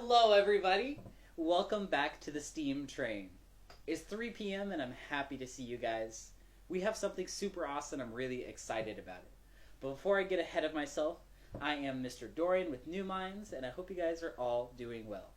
Hello, everybody. Welcome back to the Steam Train. It's 3 p.m. and I'm happy to see you guys. We have something super awesome. I'm really excited about it. But before I get ahead of myself, I am Mr. Dorian with New Minds, and I hope you guys are all doing well.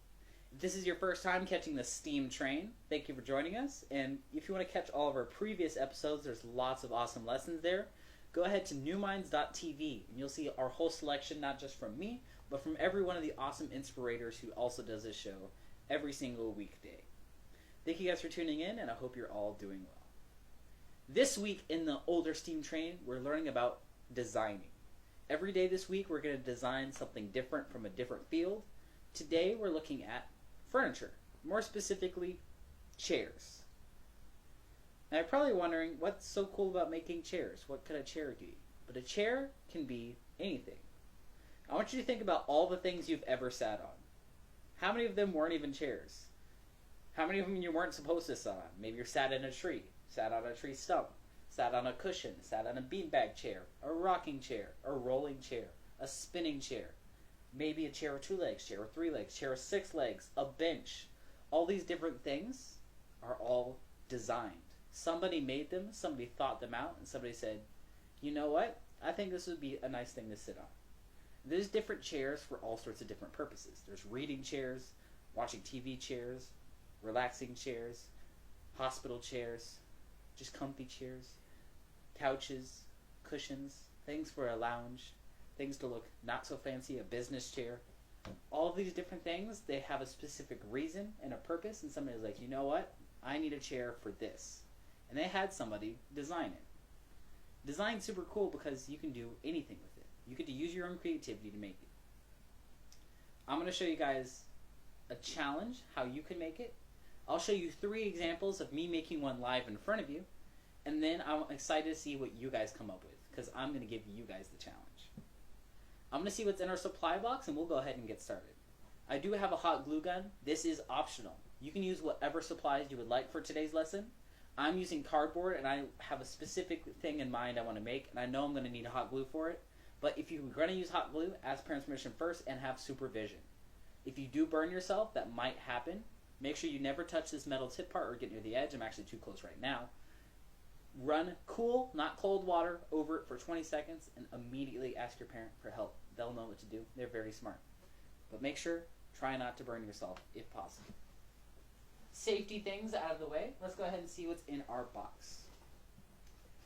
If this is your first time catching the Steam Train, thank you for joining us. And if you want to catch all of our previous episodes, there's lots of awesome lessons there. Go ahead to newminds.tv and you'll see our whole selection, not just from me, but from every one of the awesome inspirators who also does this show every single weekday. Thank you guys for tuning in, and I hope you're all doing well. This week in the older Steam Train, we're learning about designing. Every day this week, we're going to design something different from a different field. Today, we're looking at furniture, more specifically, chairs. Now, you're probably wondering, what's so cool about making chairs? What could a chair be? But a chair can be anything. I want you to think about all the things you've ever sat on. How many of them weren't even chairs? How many of them you weren't supposed to sit on? Maybe you sat in a tree, sat on a tree stump, sat on a cushion, sat on a beanbag chair, a rocking chair, a rolling chair, a spinning chair, maybe a chair with 2 legs, chair with 3 legs, chair with 6 legs, a bench. All these different things are all designed. Somebody made them, somebody thought them out, and somebody said, you know what? I think this would be a nice thing to sit on. There's different chairs for all sorts of different purposes. There's reading chairs, watching TV chairs, relaxing chairs, hospital chairs, just comfy chairs, couches, cushions, things for a lounge, things to look not so fancy, a business chair. All of these different things, they have a specific reason and a purpose, and somebody's like, you know what? I need a chair for this. And they had somebody design it. Design's super cool because you can do anything with it. You get to use your own creativity to make it. I'm going to show you guys a challenge, how you can make it. I'll show you 3 examples of me making one live in front of you. And then I'm excited to see what you guys come up with, because I'm going to give you guys the challenge. I'm going to see what's in our supply box, and we'll go ahead and get started. I do have a hot glue gun. This is optional. You can use whatever supplies you would like for today's lesson. I'm using cardboard, and I have a specific thing in mind I want to make, and I know I'm going to need a hot glue for it. But if you're going to use hot glue, ask parents' permission first and have supervision. If you do burn yourself, that might happen. Make sure you never touch this metal tip part or get near the edge. I'm actually too close right now. Run cool, not cold water over it for 20 seconds and immediately ask your parent for help. They'll know what to do. They're very smart. But make sure, try not to burn yourself if possible. Safety things out of the way. Let's go ahead and see what's in our box.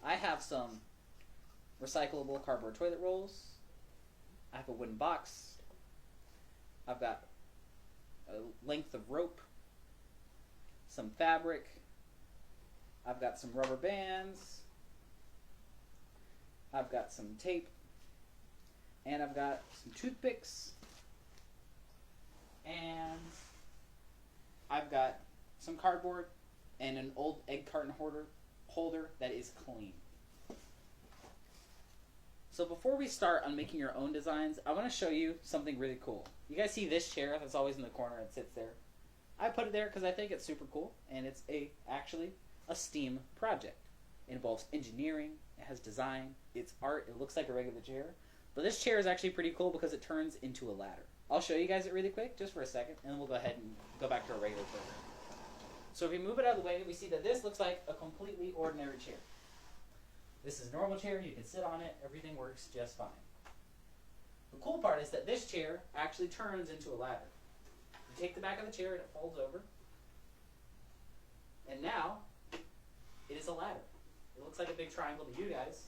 I have some recyclable cardboard toilet rolls. I have a wooden box. I've got a length of rope, some fabric. I've got some rubber bands. I've got some tape. And I've got some toothpicks. And I've got some cardboard and an old egg carton holder that is clean. So before we start on making your own designs, I want to show you something really cool. You guys see this chair that's always in the corner and sits there? I put it there because I think it's super cool, and it's actually a STEAM project. It involves engineering, it has design, it's art, it looks like a regular chair. But this chair is actually pretty cool because it turns into a ladder. I'll show you guys it really quick, just for a second, and then we'll go ahead and go back to our regular program. So if we move it out of the way, we see that this looks like a completely ordinary chair. This is a normal chair, you can sit on it, everything works just fine. The cool part is that this chair actually turns into a ladder. You take the back of the chair and it folds over. And now, it is a ladder. It looks like a big triangle to you guys,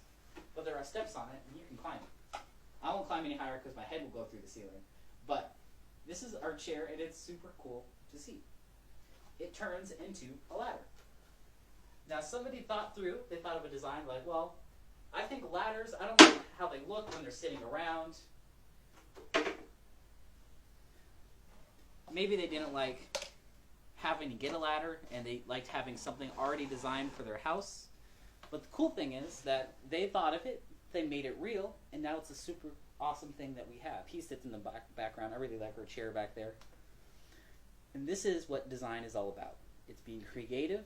but there are steps on it and you can climb it. I won't climb any higher because my head will go through the ceiling. But this is our chair and it's super cool to see. It turns into a ladder. Now somebody thought of a design like, well, I think ladders, I don't like how they look when they're sitting around. Maybe they didn't like having to get a ladder and they liked having something already designed for their house. But the cool thing is that they thought of it, they made it real, and now it's a super awesome thing that we have. He sits in the background. I really like her chair back there. And this is what design is all about. It's being creative,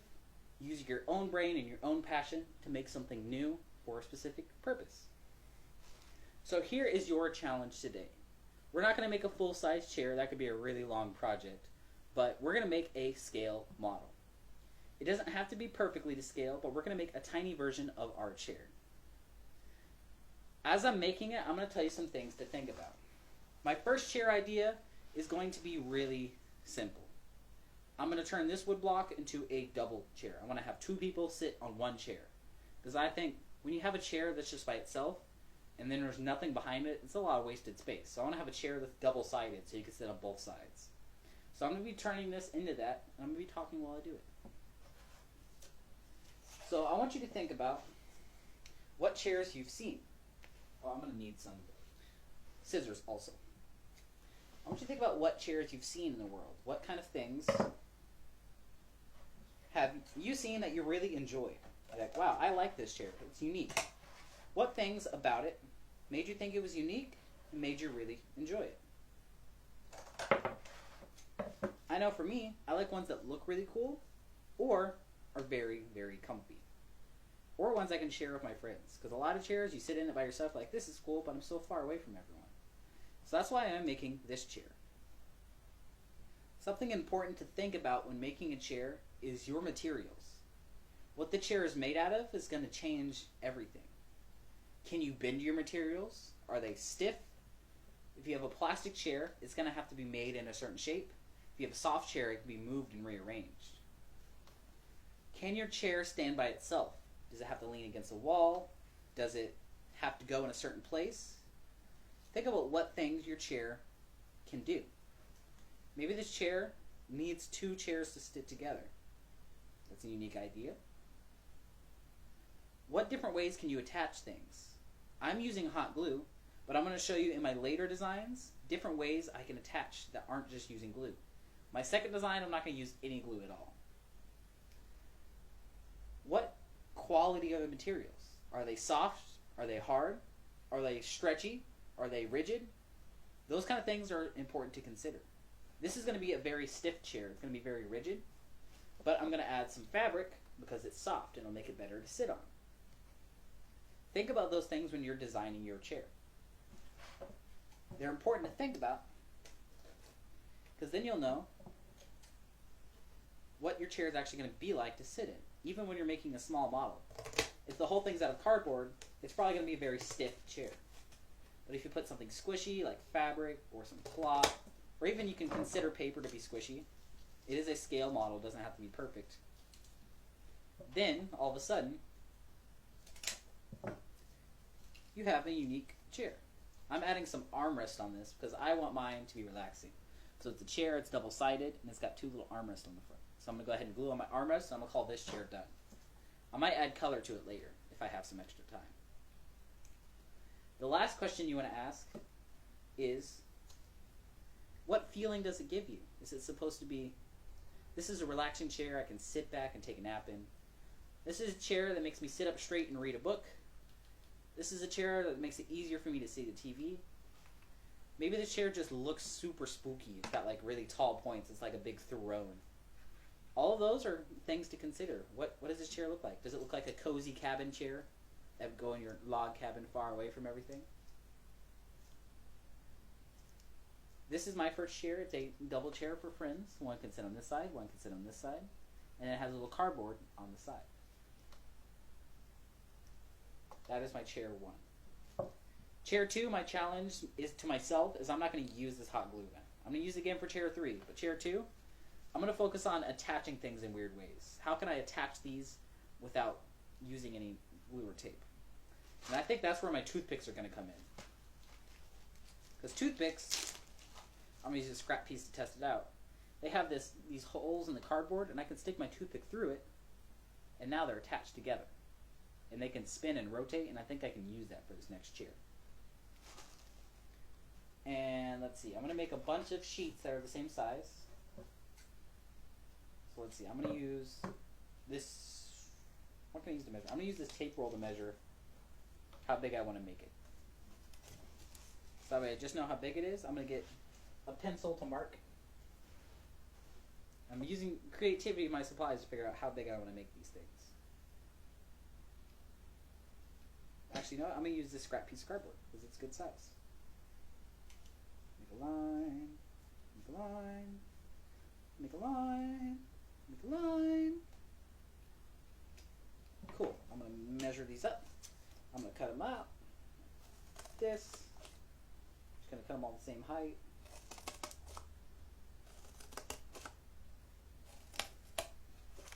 using your own brain and your own passion to make something new for a specific purpose. So here is your challenge today. We're not going to make a full-size chair. That could be a really long project. But we're going to make a scale model. It doesn't have to be perfectly to scale, but we're going to make a tiny version of our chair. As I'm making it, I'm going to tell you some things to think about. My first chair idea is going to be really simple. I'm going to turn this wood block into a double chair. I want to have two people sit on one chair. Because I think when you have a chair that's just by itself, and then there's nothing behind it, it's a lot of wasted space. So I want to have a chair that's double-sided so you can sit on both sides. So I'm going to be turning this into that, and I'm going to be talking while I do it. So I want you to think about what chairs you've seen. Oh, I'm going to need some scissors also. I want you to think about what chairs you've seen in the world. What kind of things have you seen that you really enjoyed? Like, wow, I like this chair. It's unique. What things about it made you think it was unique and made you really enjoy it? I know for me, I like ones that look really cool or are very, very comfy. Or ones I can share with my friends. Because a lot of chairs, you sit in it by yourself like, this is cool, but I'm so far away from everyone. So that's why I'm making this chair. Something important to think about when making a chair is your materials. What the chair is made out of is going to change everything. Can you bend your materials? Are they stiff? If you have a plastic chair, it's going to have to be made in a certain shape. If you have a soft chair, it can be moved and rearranged. Can your chair stand by itself? Does it have to lean against a wall? Does it have to go in a certain place? Think about what things your chair can do. Maybe this chair needs two chairs to stick together. That's a unique idea. What different ways can you attach things? I'm using hot glue, but I'm going to show you in my later designs different ways I can attach that aren't just using glue. My second design, I'm not going to use any glue at all. What quality are the materials? Are they soft? Are they hard? Are they stretchy? Are they rigid? Those kind of things are important to consider. This is going to be a very stiff chair. It's going to be very rigid, but I'm going to add some fabric because it's soft and it'll make it better to sit on. Think about those things when you're designing your chair. They're important to think about because then you'll know what your chair is actually going to be like to sit in, even when you're making a small model. If the whole thing's out of cardboard, it's probably going to be a very stiff chair. But if you put something squishy like fabric or some cloth, or even you can consider paper to be squishy, it is a scale model, it doesn't have to be perfect. Then, all of a sudden, you have a unique chair. I'm adding some armrest on this because I want mine to be relaxing. So it's a chair, it's double-sided, and it's got two little armrests on the front. So I'm going to go ahead and glue on my armrest, and I'm going to call this chair done. I might add color to it later if I have some extra time. The last question you want to ask is, what feeling does it give you? Is it supposed to be, this is a relaxing chair I can sit back and take a nap in. This is a chair that makes me sit up straight and read a book. This is a chair that makes it easier for me to see the TV. Maybe the chair just looks super spooky. It's got like really tall points. It's like a big throne. All of those are things to consider. What does this chair look like? Does it look like a cozy cabin chair that would go in your log cabin far away from everything? This is my first chair. It's a double chair for friends. One can sit on this side, one can sit on this side. And it has a little cardboard on the side. That is my chair 1. Chair 2, my challenge is to myself is I'm not going to use this hot glue gun. I'm going to use it again for chair 3. But chair 2, I'm going to focus on attaching things in weird ways. How can I attach these without using any glue or tape? And I think that's where my toothpicks are going to come in. Because toothpicks, I'm going to use a scrap piece to test it out. They have these holes in the cardboard, and I can stick my toothpick through it, and now they're attached together. And they can spin and rotate, and I think I can use that for this next chair. And let's see, I'm going to make a bunch of sheets that are the same size. So let's see, I'm going to use this, what can I use to measure? I'm going to use this tape roll to measure how big I want to make it. So that way I just know how big it is. I'm going to get a pencil to mark. I'm using creativity of my supplies to figure out how big I want to make these things. Actually, no, I'm going to use this scrap piece of cardboard because it's good size. Let me Make a line. Make a line. Make a line. Make a line. Cool. I'm going to measure these up. I'm going to cut them out. This. Just going to cut them all the same height.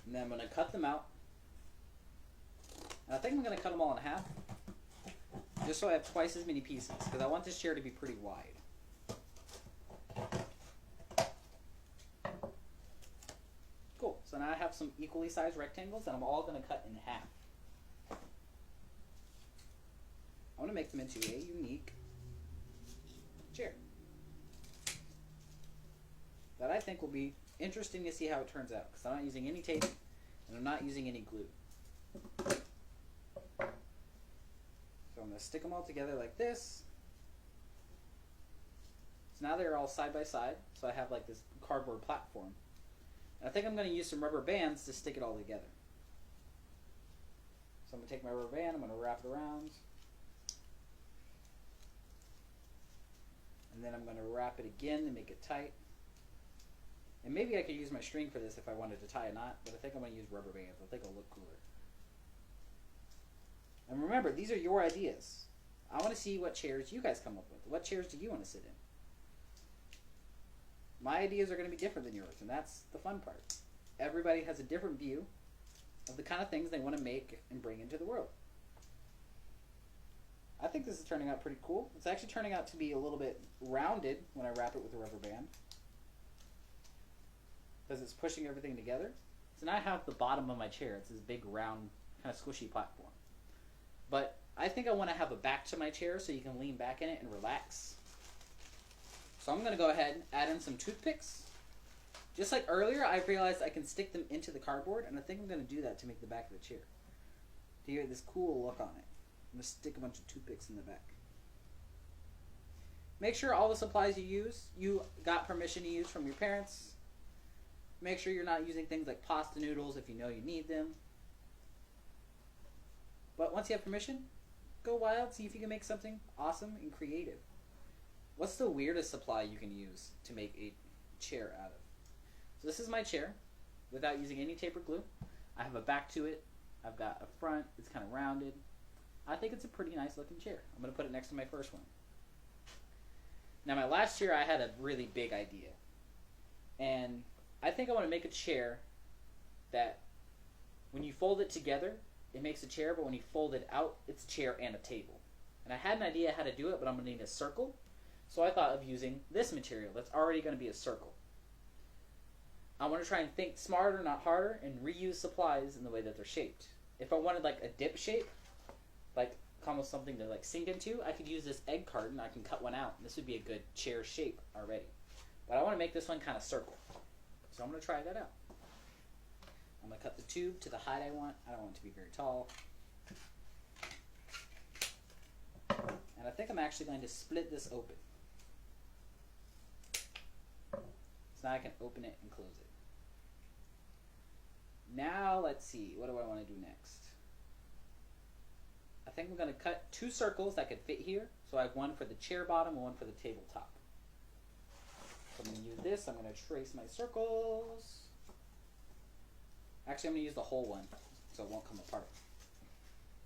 And then I'm going to cut them out. And I think I'm going to cut them all in half. Just so I have twice as many pieces. Because I want this chair to be pretty wide. Cool. So now I have some equally sized rectangles that I'm all going to cut in half. I want to make them into a unique chair that I think will be interesting to see how it turns out, because I'm not using any tape and I'm not using any glue. So I'm going to stick them all together like this. So now they're all side by side, so I have like this cardboard platform. And I think I'm going to use some rubber bands to stick it all together. So I'm going to take my rubber band, I'm going to wrap it around. And then I'm going to wrap it again to make it tight. And maybe I could use my string for this if I wanted to tie a knot, but I think I'm going to use rubber bands. I think it'll look cooler. And remember, these are your ideas. I want to see what chairs you guys come up with. What chairs do you want to sit in? My ideas are going to be different than yours, and that's the fun part. Everybody has a different view of the kind of things they want to make and bring into the world. I think this is turning out pretty cool. It's actually turning out to be a little bit rounded when I wrap it with a rubber band, because it's pushing everything together. So now I have the bottom of my chair. It's this big, round, kind of squishy platform. But I think I want to have a back to my chair so you can lean back in it and relax. So I'm going to go ahead and add in some toothpicks. Just like earlier, I realized I can stick them into the cardboard, and I think I'm going to do that to make the back of the chair, to get this cool look on it. I'm going to stick a bunch of toothpicks in the back. Make sure all the supplies you got permission to use from your parents. Make sure you're not using things like pasta noodles if you know you need them. But once you have permission, go wild, see if you can make something awesome and creative. What's the weirdest supply you can use to make a chair out of? So this is my chair without using any tape or glue. I have a back to it. I've got a front. It's kind of rounded. I think it's a pretty nice looking chair. I'm going to put it next to my first one. Now my last chair, I had a really big idea. And I think I want to make a chair that when you fold it together, it makes a chair, but when you fold it out, it's a chair and a table. And I had an idea how to do it, but I'm going to need a circle. So I thought of using this material that's already going to be a circle. I want to try and think smarter, not harder, and reuse supplies in the way that they're shaped. If I wanted like a dip shape, like almost something to like sink into, I could use this egg carton. I can cut one out. This would be a good chair shape already. But I want to make this one kind of circle. So I'm going to try that out. I'm going to cut the tube to the height I want. I don't want it to be very tall. And I think I'm actually going to split this open. So now I can open it and close it. Now let's see, what do I want to do next? I think I'm going to cut two circles that could fit here. So I have one for the chair bottom and one for the tabletop. So I'm going to use this. I'm going to trace my circles. Actually, I'm going to use the whole one so it won't come apart.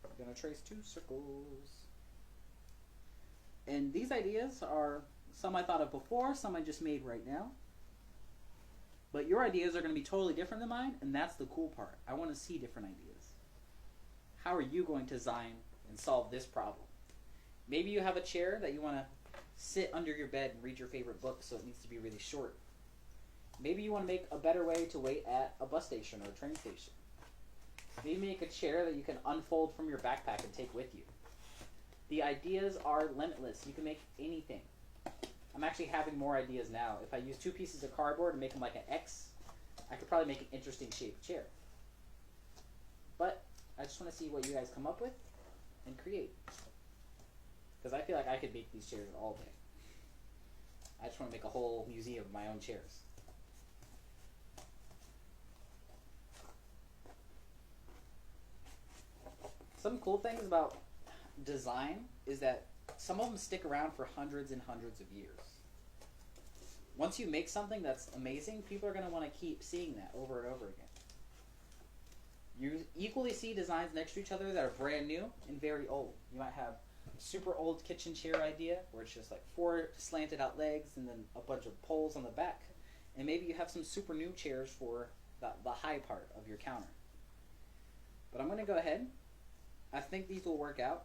I'm going to trace two circles. And these ideas are some I thought of before, some I just made right now. But your ideas are going to be totally different than mine, and that's the cool part. I want to see different ideas. How are you going to design and solve this problem? Maybe you have a chair that you want to sit under your bed and read your favorite book, so it needs to be really short. Maybe you want to make a better way to wait at a bus station or a train station. Maybe make a chair that you can unfold from your backpack and take with you. The ideas are limitless. You can make anything. I'm actually having more ideas now. If I use two pieces of cardboard and make them like an X, I could probably make an interesting shaped chair. But I just want to see what you guys come up with and create. Because I feel like I could make these chairs all day. I just want to make a whole museum of my own chairs. Some cool things about design is that some of them stick around for hundreds and hundreds of years. Once you make something that's amazing, people are going to want to keep seeing that over and over again. You equally see designs next to each other that are brand new and very old. You might have a super old kitchen chair idea where it's just like 4 slanted out legs and then a bunch of poles on the back. And maybe you have some super new chairs for the high part of your counter. But I'm going to go ahead. I think these will work out.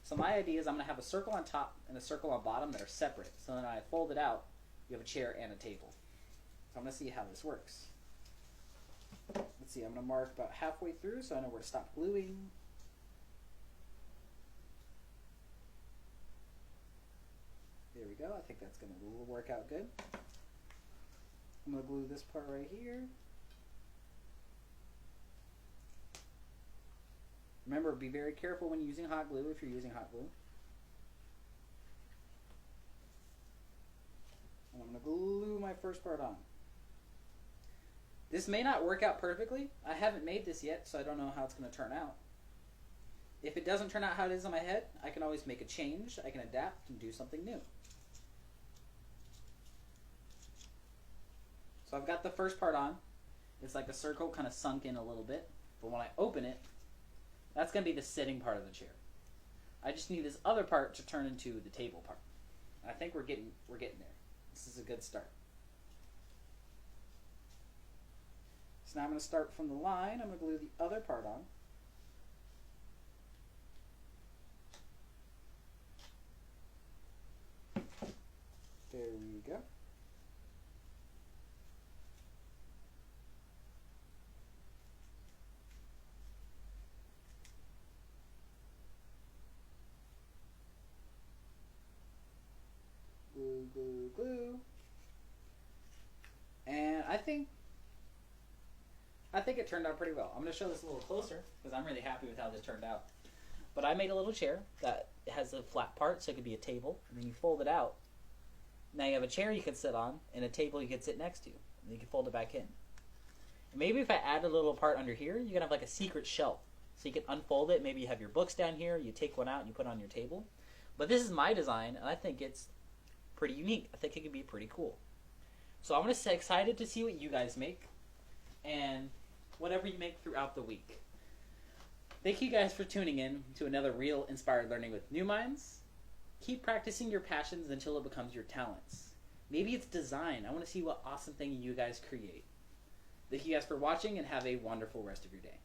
So my idea is I'm going to have a circle on top and a circle on bottom that are separate. So then I fold it out, you have a chair and a table. So I'm going to see how this works. Let's see, I'm going to mark about halfway through so I know where to stop gluing. There we go. I think that's going to work out good. I'm going to glue this part right here. Remember, be very careful when using hot glue if you're using hot glue. And I'm going to glue my first part on. This may not work out perfectly. I haven't made this yet, so I don't know how it's going to turn out. If it doesn't turn out how it is in my head, I can always make a change. I can adapt and do something new. So I've got the first part on. It's like a circle kind of sunk in a little bit. But when I open it, that's going to be the sitting part of the chair. I just need this other part to turn into the table part. I think we're getting there. This is a good start. So now I'm going to start from the line. I'm going to glue the other part on. There we go. Glue, glue, glue. And I think it turned out pretty well. I'm going to show this a little closer because I'm really happy with how this turned out. But I made a little chair that has a flat part so it could be a table. And then you fold it out. Now you have a chair you can sit on and a table you can sit next to. And then you can fold it back in. And maybe if I add a little part under here, you can have like a secret shelf. So you can unfold it. Maybe you have your books down here. You take one out and you put it on your table. But this is my design and I think it's pretty unique. I think it could be pretty cool. So I'm just excited to see what you guys make and whatever you make throughout the week. Thank you guys for tuning in to another Real Inspired Learning with New Minds. Keep practicing your passions until it becomes your talents. Maybe it's design. I want to see what awesome thing you guys create. Thank you guys for watching and have a wonderful rest of your day.